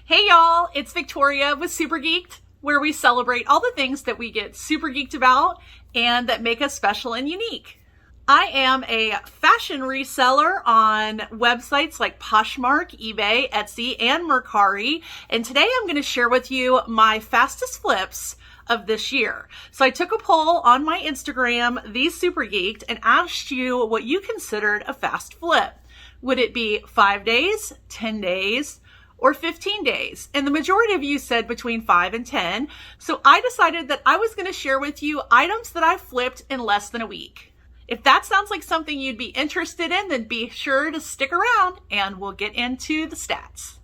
Hey y'all, it's Victoria with Super Geeked, where we celebrate all the things that we get super geeked about and that make us special and unique. I am a fashion reseller on websites like Poshmark, eBay, Etsy, and Mercari, and today I'm going to share with you my fastest flips of this year. So I took a poll on my Instagram, The Super Geeked, and asked you what you considered a fast flip. Would it be 5 days, 10 days, or 15 days? And the majority of you said between 5 and 10. So I decided that I was going to share with you items that I flipped in less than a week. If that sounds like something you'd be interested in, then be sure to stick around and we'll get into the stats.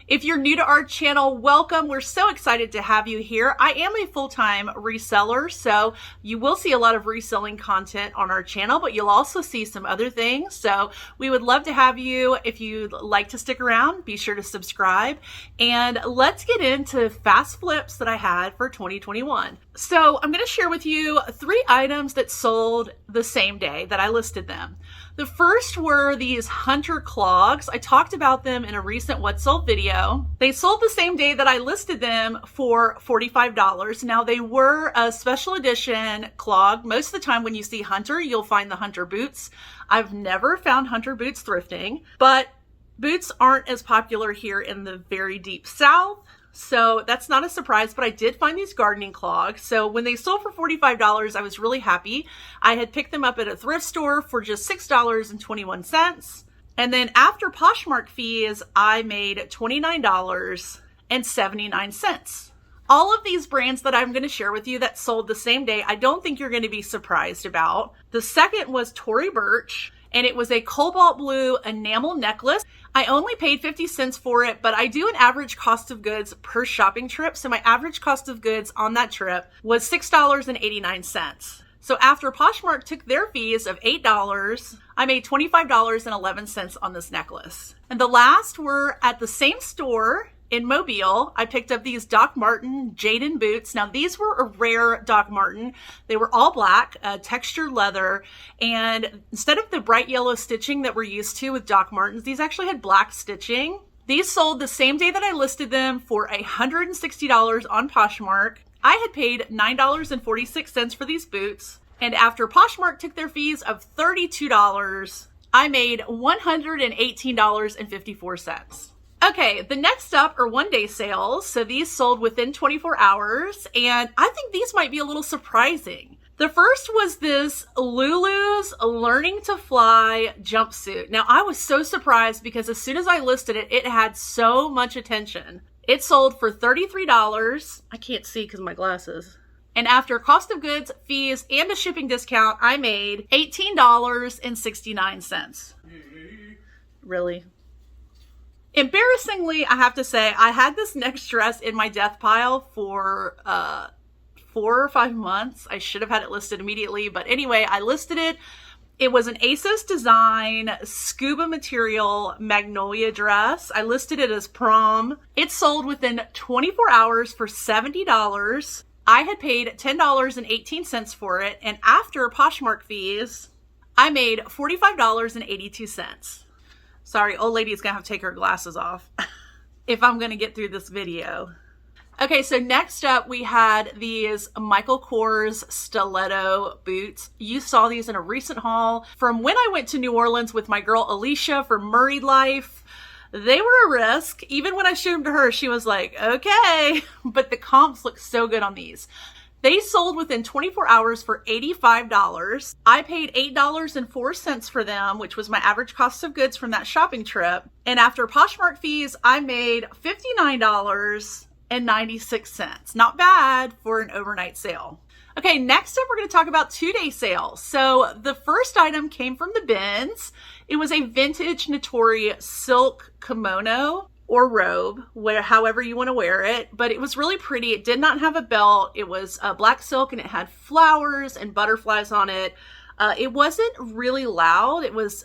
If you're new to our channel, welcome. We're so excited to have you here. I am a full-time reseller, so you will see a lot of reselling content on our channel, but you'll also see some other things. So we would love to have you. If you'd like to stick around, be sure to subscribe. And let's get into fast flips that I had for 2021. So I'm going to share with you 3 items that sold the same day that I listed them. The first were these Hunter Clogs. I talked about them in a recent What Sold video. They sold the same day that I listed them for $45. Now they were a special edition clog. Most of the time when you see Hunter, you'll find the Hunter boots. I've never found Hunter boots thrifting, but boots aren't as popular here in the very deep South. So that's not a surprise, but I did find these gardening clogs. So when they sold for $45, I was really happy. I had picked them up at a thrift store for just $6.21. And then after Poshmark fees, I made $29.79. All of these brands that I'm going to share with you that sold the same day, I don't think you're going to be surprised about. The second was Tory Burch, and it was a cobalt blue enamel necklace. I only paid 50 cents for it, but I do an average cost of goods per shopping trip. So my average cost of goods on that trip was $6.89. So after Poshmark took their fees of $8, I made $25.11 on this necklace. And the last were at the same store in Mobile. I picked up these Doc Marten Jaden boots. Now these were a rare Doc Marten. They were all black, textured leather, and instead of the bright yellow stitching that we're used to with Doc Martens, these actually had black stitching. These sold the same day that I listed them for $160 on Poshmark. I had paid $9.46 for these boots, and after Poshmark took their fees of $32, I made $118.54. Okay, the next up are one-day sales. So these sold within 24 hours, and I think these might be a little surprising. The first was this Lulu's Learning to Fly jumpsuit. Now, I was so surprised because as soon as I listed it, it had so much attention. It sold for $33. I can't see because of my glasses. And after cost of goods, fees, and a shipping discount, I made $18.69. Really? Embarrassingly, I have to say, I had this next dress in my death pile for 4 or 5 months. I should have had it listed immediately, but anyway, I listed it. It was an ASOS design, scuba material, magnolia dress. I listed it as prom. It sold within 24 hours for $70. I had paid $10.18 for it, and after Poshmark fees, I made $45.82. Sorry, old lady's gonna have to take her glasses off if I'm gonna get through this video. Okay, so next up we had these Michael Kors Stiletto boots. You saw these in a recent haul from when I went to New Orleans with my girl Alicia for Murray Life. They were a risk. Even when I showed them to her, she was like, okay, but the comps look so good on these. They sold within 24 hours for $85. I paid $8.04 for them, which was my average cost of goods from that shopping trip. And after Poshmark fees, I made $59.96. Not bad for an overnight sale. Okay, next up, we're going to talk about 2-day sales. So the first item came from the bins. It was a vintage Natori silk kimono or robe, however you want to wear it, but it was really pretty. It did not have a belt. It was black silk and it had flowers and butterflies on it. It wasn't really loud. It was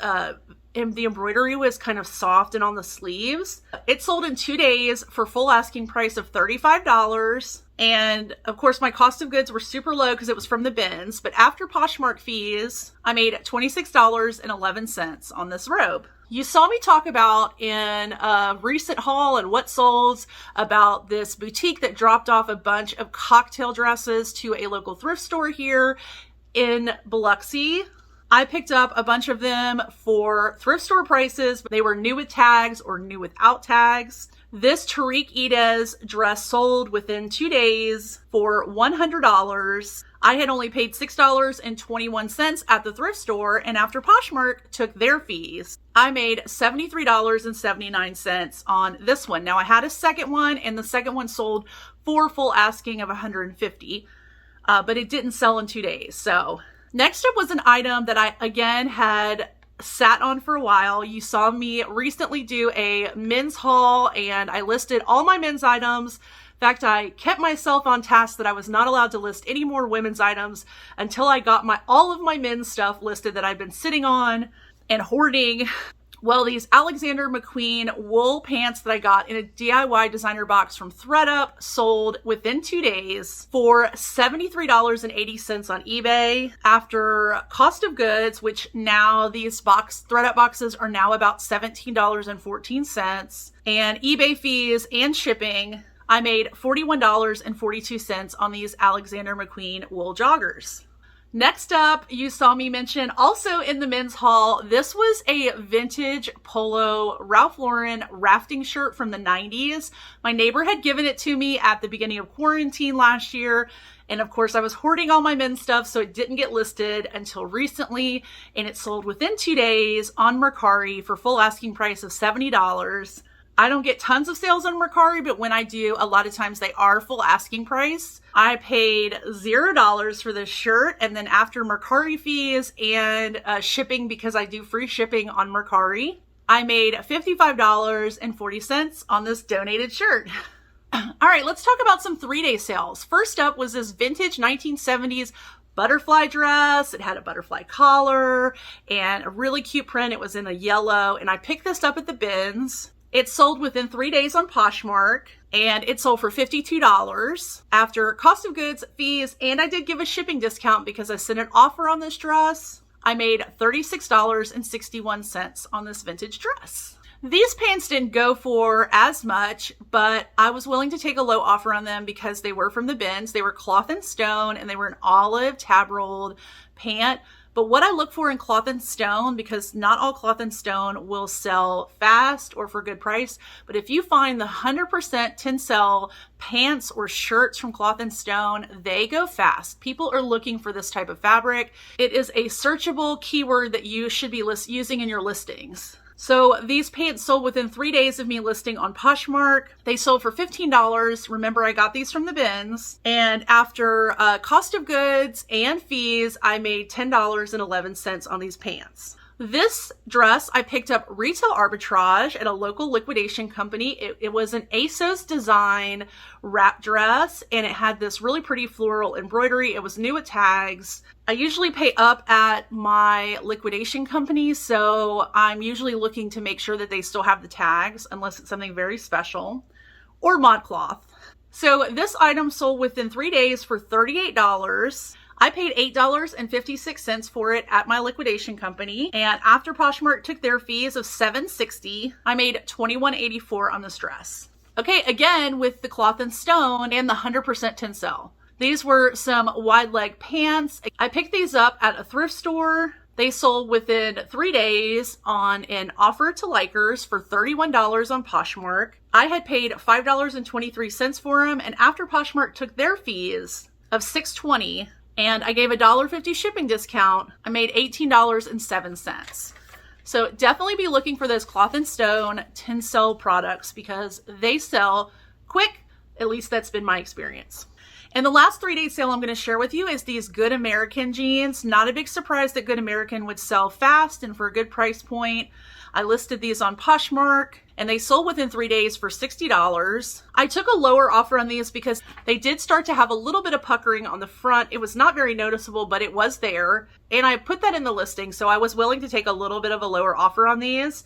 and the embroidery was kind of soft and on the sleeves. It sold in 2 days for full asking price of $35. And of course, my cost of goods were super low because it was from the bins. But after Poshmark fees, I made $26.11 on this robe. You saw me talk about in a recent haul and what sold about this boutique that dropped off a bunch of cocktail dresses to a local thrift store here in Biloxi. I picked up a bunch of them for thrift store prices. They were new with tags or new without tags. This Tory Burch dress sold within 2 days for $100. I had only paid $6.21 at the thrift store, and after Poshmark took their fees, I made $73.79 on this one. Now I had a second one, and the second one sold for full asking of $150, but it didn't sell in 2 days. So next up was an item that I, again, had sat on for a while. You saw me recently do a men's haul, and I listed all my men's items. In fact, I kept myself on task that I was not allowed to list any more women's items until I got all of my men's stuff listed that I've been sitting on and hoarding. Well, these Alexander McQueen wool pants that I got in a DIY designer box from ThredUp sold within 2 days for $73.80 on eBay. After cost of goods, which now these ThredUp boxes are now about $17.14, and eBay fees and shipping, I made $41.42 on these Alexander McQueen wool joggers. Next up, you saw me mention also in the men's haul, this was a vintage polo Ralph Lauren rafting shirt from the 90s. My neighbor had given it to me at the beginning of quarantine last year. And of course, I was hoarding all my men's stuff, so it didn't get listed until recently. And it sold within 2 days on Mercari for full asking price of $70. I don't get tons of sales on Mercari, but when I do, a lot of times they are full asking price. I paid $0 for this shirt, and then after Mercari fees and shipping, because I do free shipping on Mercari, I made $55.40 on this donated shirt. All right, let's talk about some 3-day sales. First up was this vintage 1970s butterfly dress. It had a butterfly collar and a really cute print. It was in a yellow, and I picked this up at the bins. It sold within 3 days on Poshmark, and it sold for $52 after cost of goods, fees, and I did give a shipping discount because I sent an offer on this dress. I made $36.61 on this vintage dress. These pants didn't go for as much, but I was willing to take a low offer on them because they were from the bins. They were cloth and stone, and they were an olive tab-rolled pant. But what I look for in cloth and stone, because not all cloth and stone will sell fast or for a good price, but if you find the 100% Tencel pants or shirts from cloth and stone, they go fast. People are looking for this type of fabric. It is a searchable keyword that you should be using in your listings. So these pants sold within 3 days of me listing on Poshmark. They sold for $15. Remember, I got these from the bins. And after cost of goods and fees, I made $10.11 on these pants. This dress I picked up retail arbitrage at a local liquidation company. It was an ASOS design wrap dress, and it had this really pretty floral embroidery. It was new with tags. I usually pay up at my liquidation company, so I'm usually looking to make sure that they still have the tags unless it's something very special, or ModCloth. So this item sold within 3 days for $38. I paid $8.56 for it at my liquidation company, and after Poshmark took their fees of $7.60, I made $21.84 on this dress. Okay, again with the cloth and stone and the 100% Tencel. These were some wide leg pants. I picked these up at a thrift store. They sold within 3 days on an offer to likers for $31 on Poshmark. I had paid $5.23 for them, and after Poshmark took their fees of $6.20, and I gave a $1.50 shipping discount, I made $18.07. So definitely be looking for those cloth and stone Tencel products because they sell quick. At least that's been my experience. And the last 3-day sale I'm going to share with you is these Good American jeans. Not a big surprise that Good American would sell fast and for a good price point. I listed these on Poshmark and they sold within 3 days for $60. I took a lower offer on these because they did start to have a little bit of puckering on the front. It was not very noticeable, but it was there. And I put that in the listing, so I was willing to take a little bit of a lower offer on these.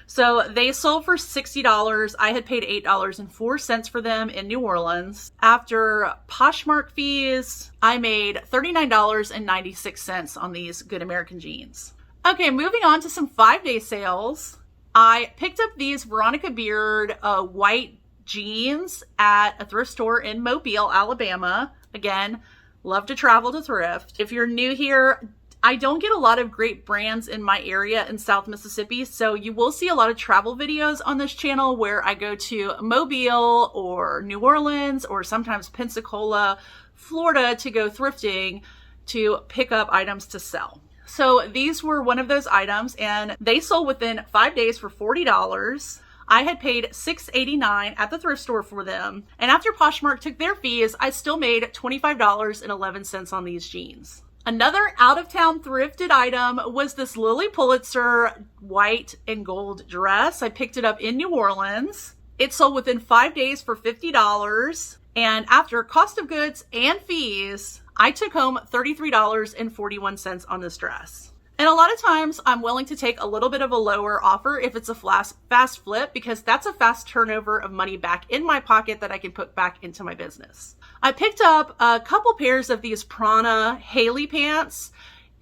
So they sold for $60. I had paid $8.04 for them in New Orleans. After Poshmark fees, I made $39.96 on these Good American jeans. Okay, moving on to some 5-day sales. I picked up these Veronica Beard white jeans at a thrift store in Mobile, Alabama. Again, love to travel to thrift. If you're new here, I don't get a lot of great brands in my area in South Mississippi, so you will see a lot of travel videos on this channel where I go to Mobile or New Orleans or sometimes Pensacola, Florida to go thrifting to pick up items to sell. So these were one of those items and they sold within 5 days for $40. I had paid $6.89 at the thrift store for them. And after Poshmark took their fees, I still made $25.11 on these jeans. Another out-of-town thrifted item was this Lily Pulitzer white and gold dress. I picked it up in New Orleans. It sold within 5 days for $50. And after cost of goods and fees, I took home $33.41 on this dress. And a lot of times I'm willing to take a little bit of a lower offer if it's a fast flip, because that's a fast turnover of money back in my pocket that I can put back into my business. I picked up a couple pairs of these Prana Haley pants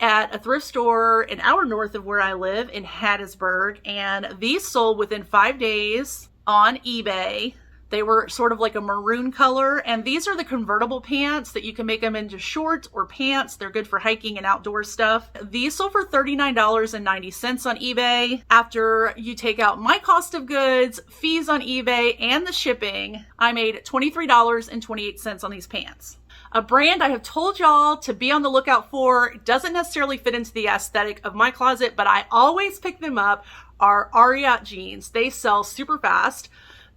at a thrift store an hour north of where I live in Hattiesburg, and these sold within 5 days on eBay. They were sort of like a maroon color, and these are the convertible pants that you can make them into shorts or pants. They're good for hiking and outdoor stuff. These sold for $39.90 on eBay. After you take out my cost of goods, fees on eBay, and the shipping, I made $23.28 on these pants. A brand I have told y'all to be on the lookout for, doesn't necessarily fit into the aesthetic of my closet, but I always pick them up, are Ariat jeans. They sell super fast.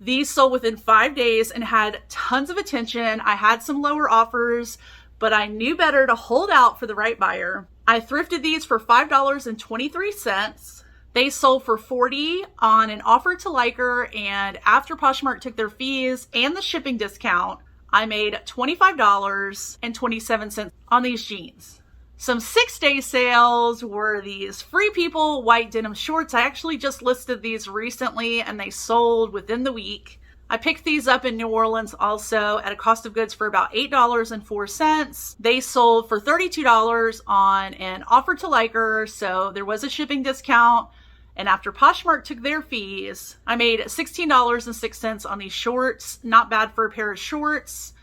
These sold within 5 days and had tons of attention. I had some lower offers, but I knew better to hold out for the right buyer. I thrifted these for $5.23. They sold for $40 on an offer to liker, and after Poshmark took their fees and the shipping discount, I made $25.27 on these jeans. Some 6-day sales were these Free People white denim shorts. I actually just listed these recently and they sold within the week. I picked these up in New Orleans also at a cost of goods for about $8.04. They sold for $32 on an offer to liker, so there was a shipping discount. And after Poshmark took their fees, I made $16.06 on these shorts. Not bad for a pair of shorts.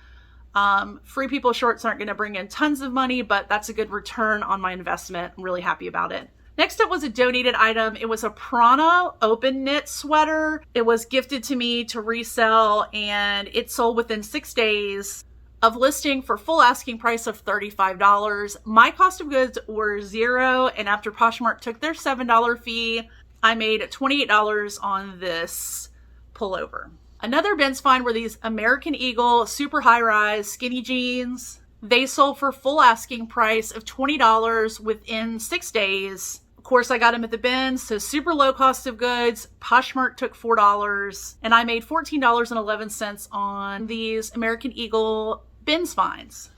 Free People shorts aren't going to bring in tons of money, but that's a good return on my investment. I'm really happy about it. Next up was a donated item. It was a Prana open knit sweater. It was gifted to me to resell, and it sold within 6 days of listing for full asking price of $35. My cost of goods were $0, and after Poshmark took their $7 fee, I made $28 on this pullover. Another Ben's find were these American Eagle super high-rise skinny jeans. They sold for full asking price of $20 within 6 days. Of course, I got them at the Ben's, so super low cost of goods. Poshmark took $4, and I made $14.11 on these American Eagle Ben's finds.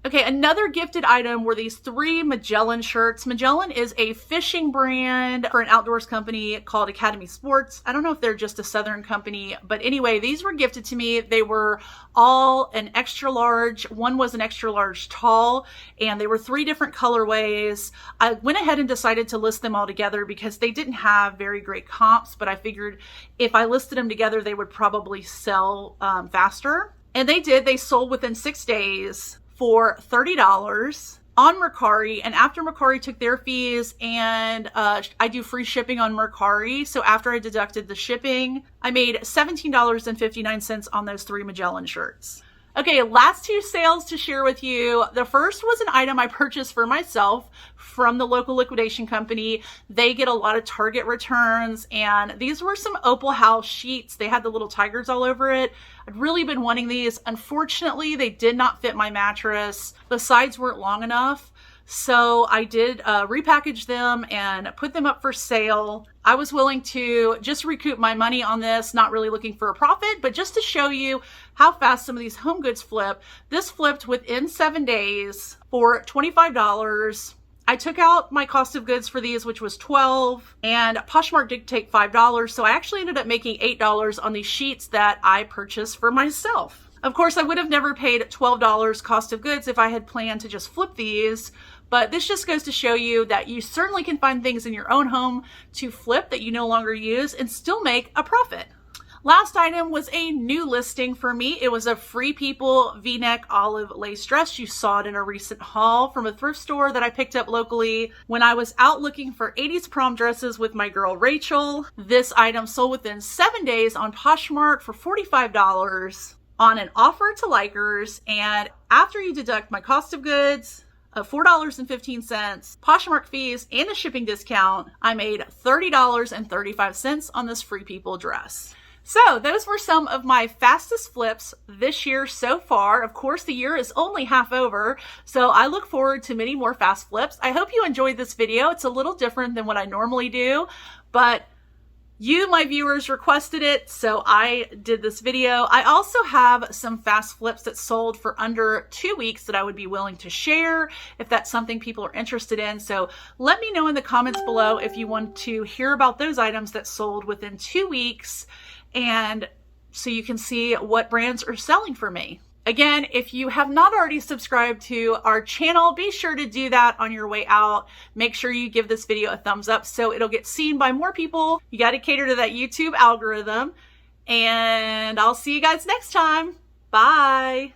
Okay, another gifted item were these 3 Magellan shirts. Magellan is a fishing brand for an outdoors company called Academy Sports. I don't know if they're just a Southern company, but anyway, these were gifted to me. They were all an extra large. One was an extra large tall, and they were 3 different colorways. I went ahead and decided to list them all together because they didn't have very great comps, but I figured if I listed them together, they would probably sell faster. And they did. They sold within 6 days for $30 on Mercari, and after Mercari took their fees, and I do free shipping on Mercari, so after I deducted the shipping, I made $17.59 on those 3 Magellan shirts. Okay, last two sales to share with you. The first was an item I purchased for myself from the local liquidation company. They get a lot of Target returns, and these were some Opal House sheets. They had the little tigers all over it. I'd really been wanting these. Unfortunately, they did not fit my mattress. The sides weren't long enough. So I did repackage them and put them up for sale. I was willing to just recoup my money on this, not really looking for a profit, but just to show you how fast some of these home goods flip. This flipped within 7 days for $25. I took out my cost of goods for these, which was $12, and Poshmark did take $5. So I actually ended up making $8 on these sheets that I purchased for myself. Of course, I would have never paid $12 cost of goods if I had planned to just flip these. But this just goes to show you that you certainly can find things in your own home to flip that you no longer use and still make a profit. Last item was a new listing for me. It was a Free People V-neck olive lace dress. You saw it in a recent haul from a thrift store that I picked up locally when I was out looking for 80s prom dresses with my girl Rachel. This item sold within 7 days on Poshmark for $45 on an offer to likers. And after you deduct my cost of goods of $4.15, Poshmark fees, and a shipping discount, I made $30.35 on this Free People dress. So those were some of my fastest flips this year so far. Of course, the year is only half over, so I look forward to many more fast flips. I hope you enjoyed this video. It's a little different than what I normally do, but you, my viewers, requested it, so I did this video. I also have some fast flips that sold for under 2 weeks that I would be willing to share if that's something people are interested in. So let me know in the comments below if you want to hear about those items that sold within 2 weeks, and so you can see what brands are selling for me. Again, if you have not already subscribed to our channel, be sure to do that on your way out. Make sure you give this video a thumbs up so it'll get seen by more people. You got to cater to that YouTube algorithm. And I'll see you guys next time. Bye.